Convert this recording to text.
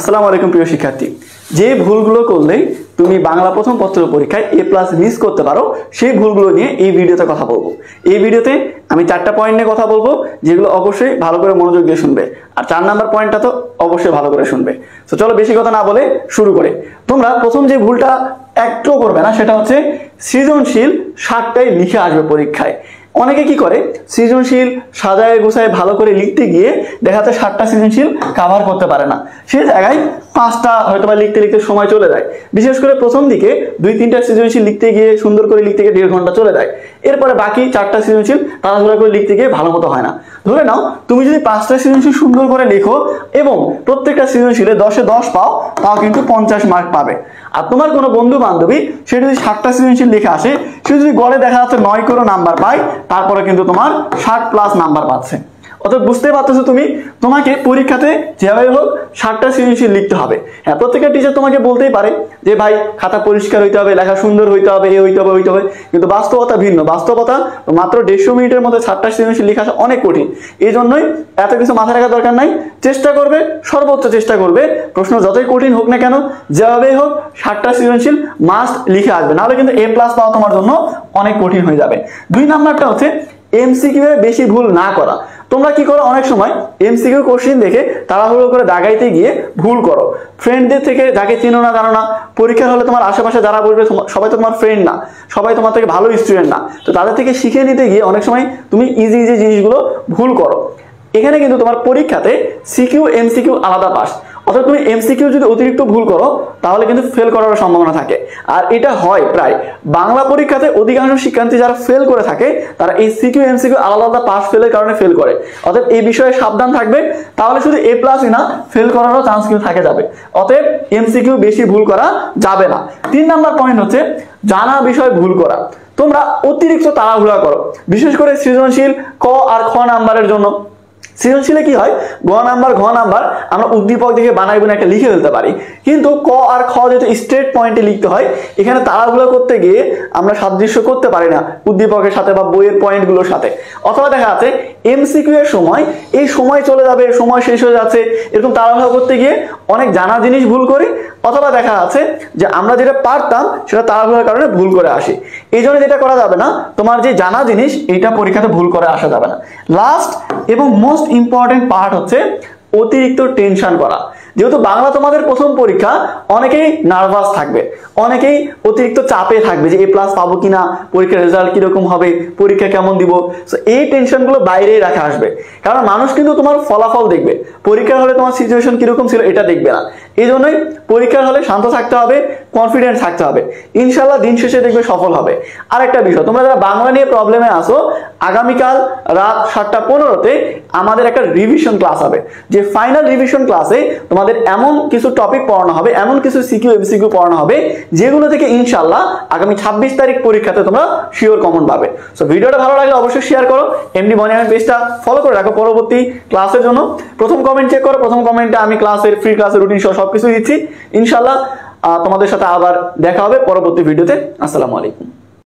আসসালামু আলাইকুম প্রিয় শিক্ষার্থী। যে ভুলগুলো করলে তুমি বাংলা প্রথম পত্র পরীক্ষায় A+ মিস করতে পারো সেই ভুলগুলো নিয়ে এই ভিডিওতে কথা বলবো। এই ভিডিওতে আমি 4টা পয়েন্ট নিয়ে কথা বলবো, যেগুলো অবশ্যই ভালো করে মনোযোগ দিয়ে শুনবে। আর 4 নাম্বার পয়েন্টটা তো অবশ্যই ভালো করে শুনবে। তো চলো বেশি কথা না বলে শুরু করে। তোমরা প্রথম যে ভুলটা একটু করবে না, সেটা হচ্ছে সৃজনশীল 60টাই লিখে আসবে পরীক্ষায়। অনেকে কি করে, সৃজনশীল সাজায় গোছায় ভালো করে লিখতে গিয়ে দেখা যাচ্ছে 60টা সৃজনশীল কভার করতে পারে না, সেই জায়গায় 5টা হয়তো বা লিখতে লিখতে সময় চলে যায়। বিশেষ করে প্রথম দিকে 2-3টা সৃজনশীল লিখতে গিয়ে সুন্দর করে লিখতে গিয়ে 1.5 ঘন্টা চলে যায়। এরপরে বাকি 4টা সৃজনশীল তাড়াহুড়া করে লিখতে গিয়ে ভালো মতো হয় না। ধরে নাও তুমি যদি 5টা সৃজনশীল সুন্দর করে লেখো এবং প্রত্যেকটা সৃজনশীলে 10-এ 10 পাও, তাও কিন্তু 50 মার্ক পাবে। আর তোমার কোনো বন্ধু বান্ধবী সে যদি 60টা সৃজনশীল লিখে আসে, সে যদি গড়ে দেখা যাচ্ছে 9 করে নাম্বার পায়, তারপরে কিন্তু তোমার 60+ নাম্বার পাচ্ছে। অর্থাৎ বুঝতে পারতেছো তুমি, তোমাকে পরীক্ষাতে যেভাবে হোক 60টা সৃজনশীল লিখতে হবে। হ্যাঁ, প্রত্যেকটা টিচার তোমাকে বলতেই পারে যে ভাই খাতা পরিষ্কার হইতে হবে, লেখা সুন্দর হইতে হবে, এ হইতে হবে হইতে হবে, কিন্তু বাস্তবতা ভিন্ন। বাস্তবতা মাত্র 150 মিনিটের মধ্যে 60টা সৃজনশীল লেখা অনেক কঠিন। এই জন্যই এত কিছু মাথায় রাখার দরকার নাই। চেষ্টা করবে, সর্বোচ্চ চেষ্টা করবে, প্রশ্ন যতই কঠিন হোক না কেন, যেভাবেই হোক 60টা সৃজনশীল মাস্ট লিখে আসবে, নাহলে কিন্তু A+ পাওয়া তোমার জন্য অনেক কঠিন হয়ে যাবে। 2 নাম্বারটা হচ্ছে MCQ এ বেশি ভুল না করা। তোমরা কি করো, অনেক সময় MCQ কোশ্চেন দেখে তাড়াহুড়ো করে দাগাইতে গিয়ে ভুল করো। ফ্রেন্ডদের থেকে যাকে চিনো না জানো না, পরীক্ষার হলে তোমার আশেপাশে যারা বসবে সবাই তো তোমার ফ্রেন্ড না, সবাই তোমার থেকে ভালো স্টুডেন্ট না, তো তাদের থেকে শিখে নিতে গিয়ে অনেক সময় তুমি ইজি জিনিসগুলো ভুল করো। এখানে কিন্তু তোমার পরীক্ষাতে CQ MCQ আলাদা পাস। অর্থাৎ তুমি MCQ যদি অতিরিক্ত ভুল করো তাহলে কিন্তু ফেল করার সম্ভাবনা থাকে। আর এটা হয় প্রায় বাংলা পরীক্ষাতে অধিকাংশ শিক্ষার্থী যারা ফেল করে থাকে, তারা এই CQ MCQ আলাদা আলাদা পাস ফেলের কারণে ফেল করে। অতএব এই বিষয়ে সাবধান থাকবে, তাহলে শুধু A+ই না, ফেল করারও চান্স কিন্তু থাকে যাবে। অতএব MCQ বেশি ভুল করা যাবে না। 3 নাম্বার পয়েন্ট হচ্ছে জানা বিষয় ভুল করা। তোমরা অতিরিক্ত তাড়াহুড়া করো, বিশেষ করে সৃজনশীল ক আর খ নাম্বারের জন্য। সৃজনশীলে কি হয়, ঘ নাম্বার আমরা উদ্দীপক দেখে বানাই বানাই একটা লিখে ফেলতে পারি, কিন্তু ক আর খ যেহেতু স্ট্রেট পয়েন্টে লিখতে হয়, এখানে তাড়াহুড়ো করতে গিয়ে আমরা সাদৃশ্য করতে পারি না উদ্দীপকের সাথে বা বইয়ের পয়েন্টগুলোর সাথে। অথবা দেখা যাচ্ছে MCQ এর সময় এই সময় চলে যাবে, সময় শেষ হয়ে যাচ্ছে, এরকম তাড়াহুড়ো করতে গিয়ে অনেক জানা জিনিস ভুল করি। অথবা দেখা যাচ্ছে যে আমরা যেটা পারতাম সেটা তাড়াহুড়োর কারণে ভুল করে আসি। এই জন্য যেটা করা যাবে না, তোমার যে জানা জিনিস এইটা পরীক্ষাতে ভুল করে আসা যাবে না। লাস্ট এবং মোস্ট ইম্পর্টেন্ট পার্ট হচ্ছে অতিরিক্ত টেনশন করা। যেহেতু বাংলা তোমাদের প্রথম পরীক্ষা, অনেকেই নার্ভাস থাকবে, অনেকেই অতিরিক্ত চাপে থাকবে যে A+ পাবো কিনা, পরীক্ষার রেজাল্ট কিরকম হবে, পরীক্ষা কেমন দিব। সো এই টেনশনগুলো বাইরেই রাখা আসবে, কারণ মানুষ কিন্তু তোমার ফলাফল দেখবে, পরীক্ষার হলে তোমার সিচুয়েশন কিরকম ছিল এটা দেখবে না। এই জন্যই পরীক্ষার হলে শান্ত থাকতে হবে, কনফিডেন্স থাকতে হবে, ইনশাল্লাহ দিন শেষে দেখবে সফল হবে। আরেকটা বিষয়, তোমরা যারা বাংলা নিয়ে প্রবলেমে আসো, আগামীকাল রাত 7:15-তে আমাদের একটা রিভিশন ক্লাস হবে, যে ফাইনাল রিভিশন ক্লাসে তোমাদের এমন কিছু টপিক পড়ানো হবে, এমন কিছু CQ MCQ পড়ানো হবে, যেগুলো থেকে ইনশাল্লাহ আগামী 26 তারিখ পরীক্ষাতে তোমরা শিওর কমন পাবে। সো ভিডিওটা ভালো লাগলে অবশ্যই শেয়ার করো, এমডি মনিয়ামের পেজটা ফলো করে রাখো পরবর্তী ক্লাসের জন্য। প্রথম কমেন্ট চেক করো, প্রথম কমেন্টে আমি ফ্রি ক্লাসের রুটিন সহ সবকিছু দিচ্ছি। ইনশাল্লাহ তোমাদের সাথে আবার দেখা হবে পরবর্তী ভিডিওতে। আসসালামু আলাইকুম।